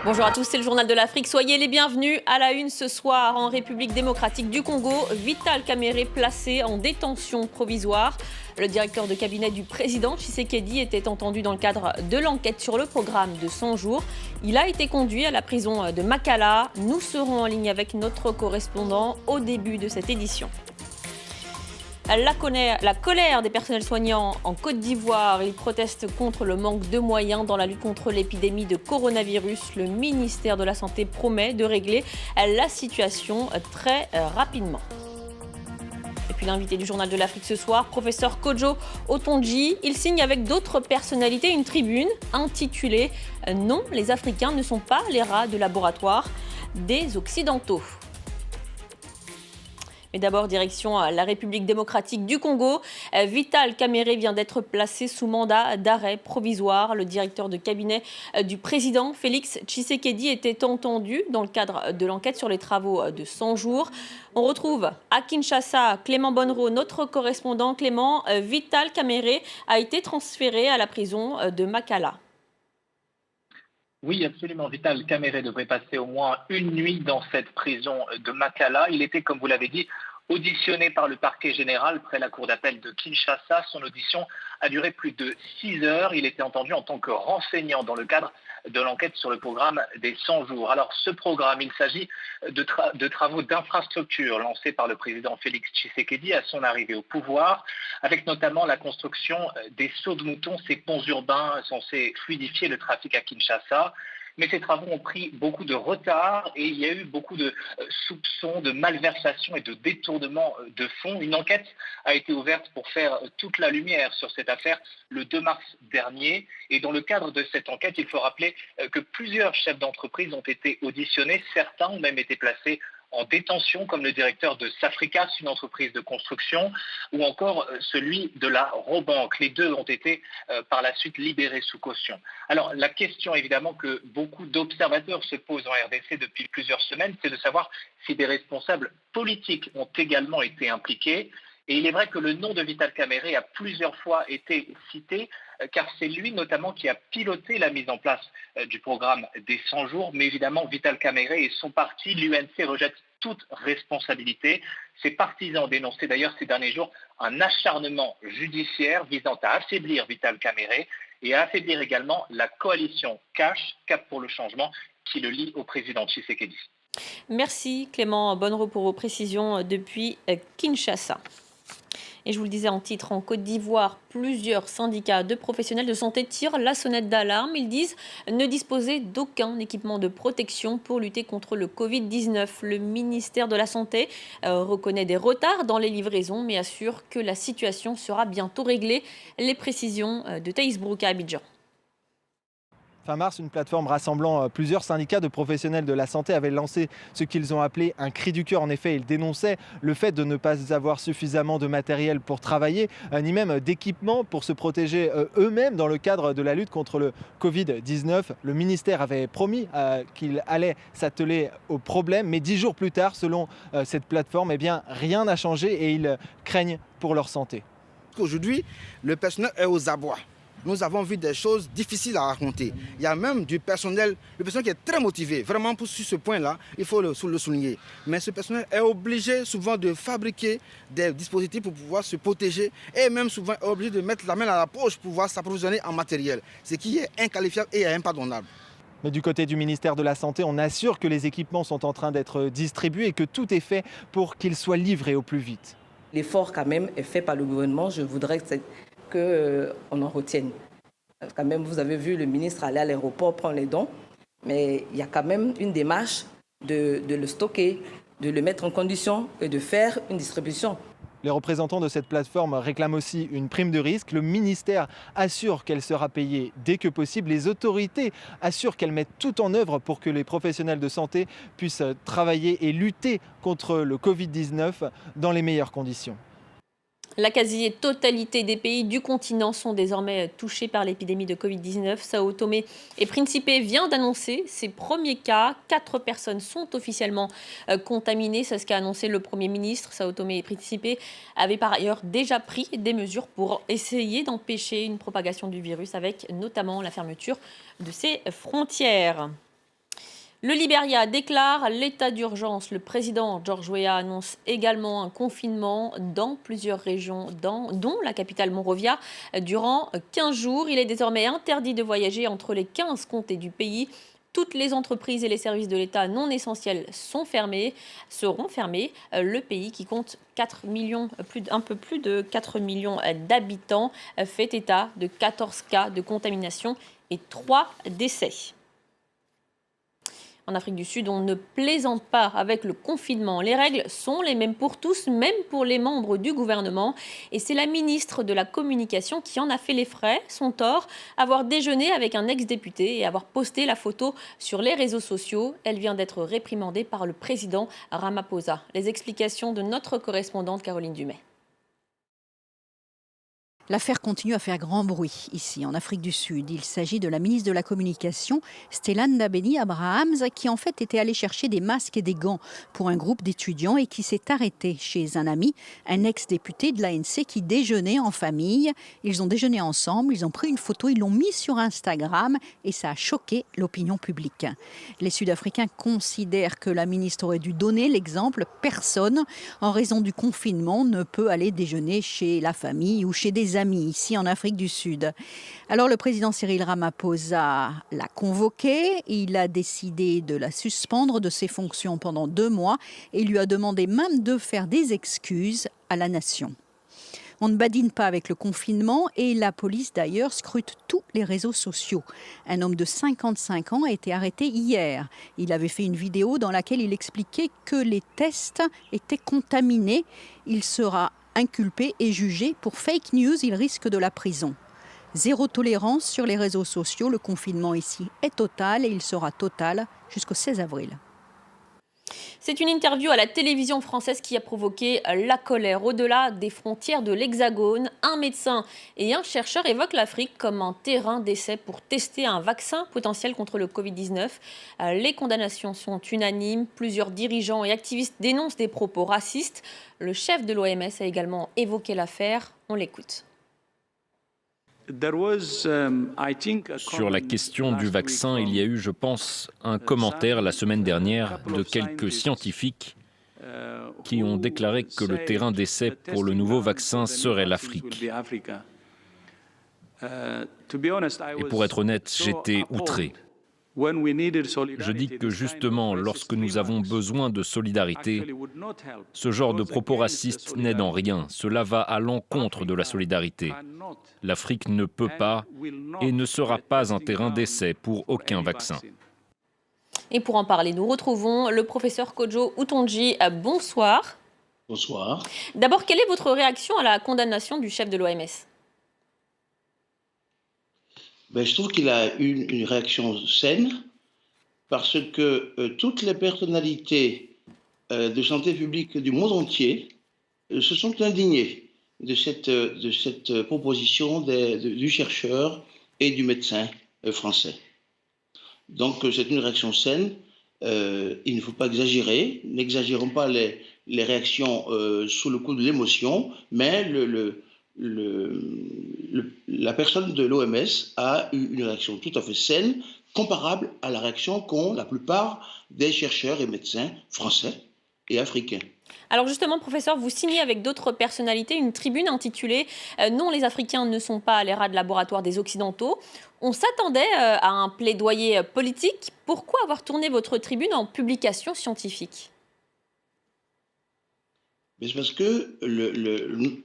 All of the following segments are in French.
Bonjour à tous, c'est le journal de l'Afrique. Soyez les bienvenus à la une ce soir en République démocratique du Congo. Vital Kamerhe placé en détention provisoire. Le directeur de cabinet du président Tshisekedi était entendu dans le cadre de l'enquête sur le programme de 100 jours. Il a été conduit à la prison de Makala. Nous serons en ligne avec notre correspondant au début de cette édition. La colère des personnels soignants en Côte d'Ivoire. Ils protestent contre le manque de moyens dans la lutte contre l'épidémie de coronavirus. Le ministère de la Santé promet de régler la situation très rapidement. Et puis l'invité du journal de l'Afrique ce soir, professeur Kojo Otonji. Il signe avec d'autres personnalités une tribune intitulée « Non, les Africains ne sont pas les rats de laboratoire des Occidentaux ». Mais d'abord, direction la République démocratique du Congo. Vital Kamerhe vient d'être placé sous mandat d'arrêt provisoire. Le directeur de cabinet du président, Félix Tshisekedi, était entendu dans le cadre de l'enquête sur les travaux de 100 jours. On retrouve à Kinshasa Clément Bonnereau, notre correspondant. Clément, Vital Kamerhe a été transféré à la prison de Makala. Oui, absolument. Vital Kamerhe devrait passer au moins une nuit dans cette prison de Makala. Il était, comme vous l'avez dit, auditionné par le parquet général près la cour d'appel de Kinshasa. Son audition a duré plus de 6 heures. Il était entendu en tant que renseignant dans le cadre de l'enquête sur le programme des 100 jours. Alors, ce programme, il s'agit de travaux d'infrastructure lancés par le président Félix Tshisekedi à son arrivée au pouvoir, avec notamment la construction des sauts de moutons, ces ponts urbains censés fluidifier le trafic à Kinshasa. Mais ces travaux ont pris beaucoup de retard et il y a eu beaucoup de soupçons de malversation et de détournement de fonds. Une enquête a été ouverte pour faire toute la lumière sur cette affaire le 2 mars dernier. Et dans le cadre de cette enquête, il faut rappeler que plusieurs chefs d'entreprise ont été auditionnés. Certains ont même été placés en détention, comme le directeur de Safricas, une entreprise de construction, ou encore celui de la Robank. Les deux ont été par la suite libérés sous caution. Alors la question évidemment que beaucoup d'observateurs se posent en RDC depuis plusieurs semaines, c'est de savoir si des responsables politiques ont également été impliqués. Et il est vrai que le nom de Vital Kamerhe a plusieurs fois été cité, car c'est lui notamment qui a piloté la mise en place du programme des 100 jours. Mais évidemment, Vital Kamerhe et son parti, l'UNC, rejettent toute responsabilité. Ses partisans dénonçaient d'ailleurs ces derniers jours un acharnement judiciaire visant à affaiblir Vital Kamerhe et à affaiblir également la coalition CACH, Cap pour le changement, qui le lie au président Tshisekedi. Merci Clément Bonnereau pour vos précisions depuis Kinshasa. Et je vous le disais en titre, en Côte d'Ivoire, plusieurs syndicats de professionnels de santé tirent la sonnette d'alarme. Ils disent ne disposer d'aucun équipement de protection pour lutter contre le Covid-19. Le ministère de la Santé reconnaît des retards dans les livraisons, mais assure que la situation sera bientôt réglée. Les précisions de Thaïs Brouka à Abidjan. Fin mars, une plateforme rassemblant plusieurs syndicats de professionnels de la santé avait lancé ce qu'ils ont appelé un cri du cœur. En effet, ils dénonçaient le fait de ne pas avoir suffisamment de matériel pour travailler, ni même d'équipement pour se protéger eux-mêmes dans le cadre de la lutte contre le Covid-19. Le ministère avait promis qu'il allait s'atteler au problème, mais 10 jours plus tard, selon cette plateforme, eh bien, rien n'a changé et ils craignent pour leur santé. Aujourd'hui, le personnel est aux abois. Nous avons vu des choses difficiles à raconter. Il y a même du personnel, le personnel qui est très motivé. Vraiment, sur ce point-là, il faut le souligner. Mais ce personnel est obligé souvent de fabriquer des dispositifs pour pouvoir se protéger et même souvent est obligé de mettre la main à la poche pour pouvoir s'approvisionner en matériel. Ce qui est inqualifiable et impardonnable. Mais du côté du ministère de la Santé, on assure que les équipements sont en train d'être distribués et que tout est fait pour qu'ils soient livrés au plus vite. L'effort quand même est fait par le gouvernement. Je voudrais qu'on en retienne. Quand même, vous avez vu le ministre aller à l'aéroport prendre les dons, mais il y a quand même une démarche de le stocker, de le mettre en condition et de faire une distribution. Les représentants de cette plateforme réclament aussi une prime de risque. Le ministère assure qu'elle sera payée dès que possible. Les autorités assurent qu'elles mettent tout en œuvre pour que les professionnels de santé puissent travailler et lutter contre le Covid-19 dans les meilleures conditions. La quasi-totalité des pays du continent sont désormais touchés par l'épidémie de Covid-19. Sao Tomé et Principe vient d'annoncer ses premiers cas. 4 personnes sont officiellement contaminées. C'est ce qu'a annoncé le Premier ministre. Sao Tomé et Principe avaient par ailleurs déjà pris des mesures pour essayer d'empêcher une propagation du virus, avec notamment la fermeture de ses frontières. Le Libéria déclare l'état d'urgence. Le président George Weah annonce également un confinement dans plusieurs régions, dont la capitale Monrovia, durant 15 jours. Il est désormais interdit de voyager entre les 15 comtés du pays. Toutes les entreprises et les services de l'État non essentiels seront fermés. Le pays, qui compte un peu plus de 4 millions d'habitants, fait état de 14 cas de contamination et 3 décès. En Afrique du Sud, on ne plaisante pas avec le confinement. Les règles sont les mêmes pour tous, même pour les membres du gouvernement. Et c'est la ministre de la Communication qui en a fait les frais. Son tort, avoir déjeuné avec un ex-député et avoir posté la photo sur les réseaux sociaux. Elle vient d'être réprimandée par le président Ramaphosa. Les explications de notre correspondante Caroline Dumais. L'affaire continue à faire grand bruit ici, en Afrique du Sud. Il s'agit de la ministre de la Communication, Stellan Ndabeni-Abrahams, qui en fait était allée chercher des masques et des gants pour un groupe d'étudiants et qui s'est arrêtée chez un ami, un ex-député de l'ANC qui déjeunait en famille. Ils ont déjeuné ensemble, ils ont pris une photo, ils l'ont mise sur Instagram et ça a choqué l'opinion publique. Les Sud-Africains considèrent que la ministre aurait dû donner l'exemple. Personne, en raison du confinement, ne peut aller déjeuner chez la famille ou chez des amis ici en Afrique du Sud. Alors le président Cyril Ramaphosa l'a convoquée, il a décidé de la suspendre de ses fonctions pendant 2 mois et lui a demandé même de faire des excuses à la nation. On ne badine pas avec le confinement et la police d'ailleurs scrute tous les réseaux sociaux. Un homme de 55 ans a été arrêté hier. Il avait fait une vidéo dans laquelle il expliquait que les tests étaient contaminés. Il sera inculpé et jugé pour fake news, il risque de la prison. Zéro tolérance sur les réseaux sociaux, le confinement ici est total et il sera total jusqu'au 16 avril. C'est une interview à la télévision française qui a provoqué la colère. Au-delà des frontières de l'Hexagone, un médecin et un chercheur évoquent l'Afrique comme un terrain d'essai pour tester un vaccin potentiel contre le Covid-19. Les condamnations sont unanimes. Plusieurs dirigeants et activistes dénoncent des propos racistes. Le chef de l'OMS a également évoqué l'affaire. On l'écoute. Sur la question du vaccin, il y a eu, je pense, un commentaire la semaine dernière de quelques scientifiques qui ont déclaré que le terrain d'essai pour le nouveau vaccin serait l'Afrique. Et pour être honnête, j'étais outré. Je dis que justement, lorsque nous avons besoin de solidarité, ce genre de propos racistes n'aide en rien. Cela va à l'encontre de la solidarité. L'Afrique ne peut pas et ne sera pas un terrain d'essai pour aucun vaccin. Et pour en parler, nous retrouvons le professeur Kojo Utonji. Bonsoir. Bonsoir. D'abord, quelle est votre réaction à la condamnation du chef de l'OMS ? Je trouve qu'il a eu une réaction saine parce que toutes les personnalités de santé publique du monde entier se sont indignées de cette proposition du chercheur et du médecin français. Donc c'est une réaction saine. Il ne faut pas exagérer. N'exagérons pas les réactions sous le coup de l'émotion, mais la personne de l'OMS a eu une réaction tout à fait saine, comparable à la réaction qu'ont la plupart des chercheurs et médecins français et africains. Alors justement, professeur, vous signez avec d'autres personnalités une tribune intitulée « Non, les Africains ne sont pas les rats de laboratoire des Occidentaux ». On s'attendait à un plaidoyer politique. Pourquoi avoir tourné votre tribune en publication scientifique ? Mais c'est parce que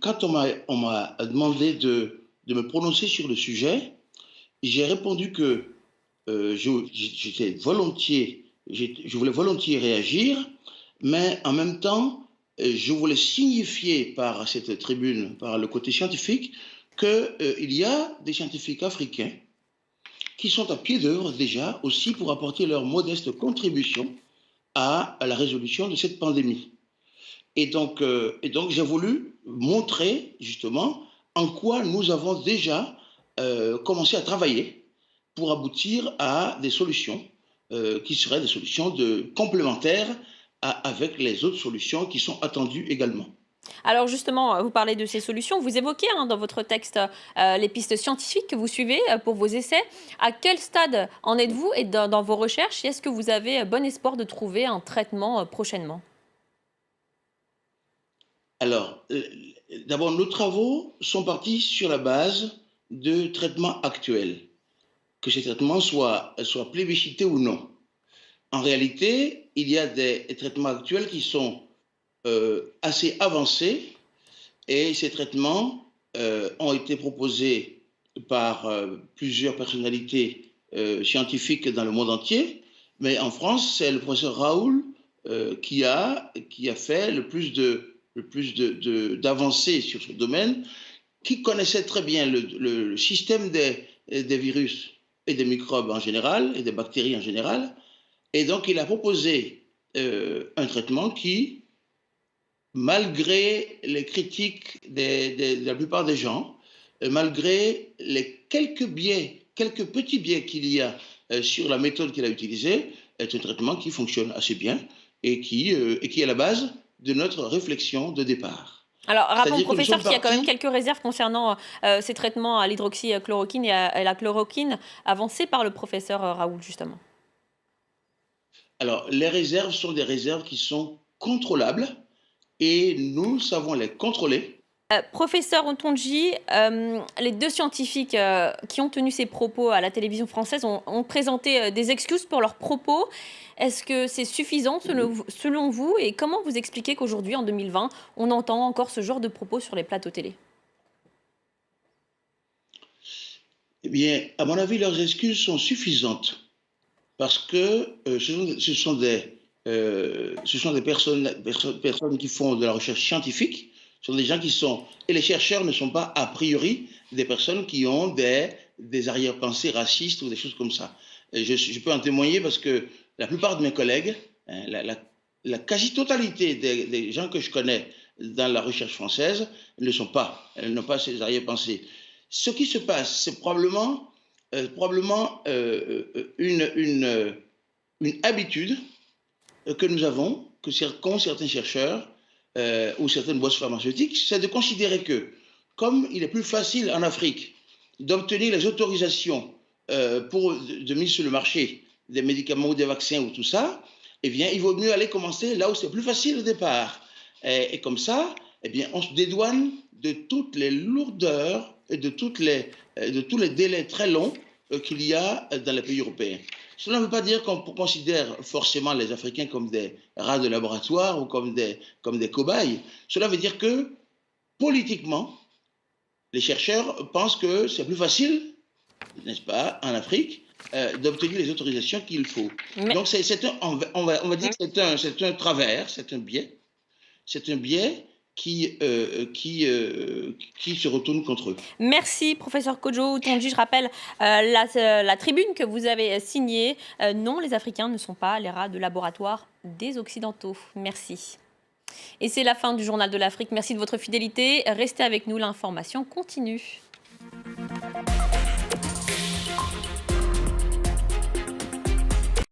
quand on m'a demandé de me prononcer sur le sujet, j'ai répondu que je voulais volontiers réagir, mais en même temps, je voulais signifier par cette tribune, par le côté scientifique, qu'il y a des scientifiques africains qui sont à pied d'œuvre déjà aussi pour apporter leur modeste contribution à la résolution de cette pandémie. Et donc j'ai voulu montrer justement en quoi nous avons déjà commencé à travailler pour aboutir à des solutions qui seraient des solutions complémentaires avec les autres solutions qui sont attendues également. Alors justement, vous parlez de ces solutions. Vous évoquez dans votre texte les pistes scientifiques que vous suivez pour vos essais. À quel stade en êtes-vous et dans vos recherches? Est-ce que vous avez bon espoir de trouver un traitement prochainement? Alors, d'abord, nos travaux sont partis sur la base de traitements actuels, que ces traitements soient plébiscités ou non. En réalité, il y a des traitements actuels qui sont assez avancés et ces traitements ont été proposés par plusieurs personnalités scientifiques dans le monde entier, mais en France, c'est le professeur Raoul qui a fait le plus d'avancées sur ce domaine, qui connaissait très bien le système des virus et des microbes en général, et des bactéries en général. Et donc, il a proposé un traitement qui, malgré les critiques de la plupart des gens, malgré les quelques petits biais qu'il y a sur la méthode qu'il a utilisée, est un traitement qui fonctionne assez bien et qui est à la base de notre réflexion de départ. Alors, rappelons, professeur, qu'il y a quand même quelques réserves concernant ces traitements à l'hydroxychloroquine et à la chloroquine avancés par le professeur Raoul, justement. Alors, les réserves sont des réserves qui sont contrôlables et nous savons les contrôler. Professeur Otonji, les deux scientifiques qui ont tenu ces propos à la télévision française ont présenté des excuses pour leurs propos. Est-ce que c'est suffisant selon vous? Et comment vous expliquez qu'aujourd'hui, en 2020, on entend encore ce genre de propos sur les plateaux télé? Eh bien, à mon avis, leurs excuses sont suffisantes parce que ce sont des personnes qui font de la recherche scientifique. Ce sont des gens qui sont... Et les chercheurs ne sont pas, a priori, des personnes qui ont des arrière-pensées racistes ou des choses comme ça. Et je peux en témoigner parce que la plupart de mes collègues, la quasi-totalité des gens que je connais dans la recherche française elles n'ont pas ces arrière-pensées. Ce qui se passe, c'est probablement une habitude que nous avons, qu'ont certains chercheurs, ou certaines boîtes pharmaceutiques, c'est de considérer que, comme il est plus facile en Afrique d'obtenir les autorisations de mise sur le marché des médicaments ou des vaccins ou tout ça, eh bien, il vaut mieux aller commencer là où c'est plus facile au départ. Et comme ça, eh bien, on se dédouane de toutes les lourdeurs et de tous les délais très longs qu'il y a dans les pays européens. Cela ne veut pas dire qu'on considère forcément les Africains comme des rats de laboratoire ou comme des cobayes. Cela veut dire que, politiquement, les chercheurs pensent que c'est plus facile, n'est-ce pas, en Afrique, d'obtenir les autorisations qu'il faut. Donc, on va dire que c'est un travers, c'est un biais. C'est un biais qui se retourne contre eux. Merci, professeur Kojo Otonji. Je rappelle la tribune que vous avez signée. Non, les Africains ne sont pas les rats de laboratoire des Occidentaux. Merci. Et c'est la fin du Journal de l'Afrique. Merci de votre fidélité. Restez avec nous, l'information continue.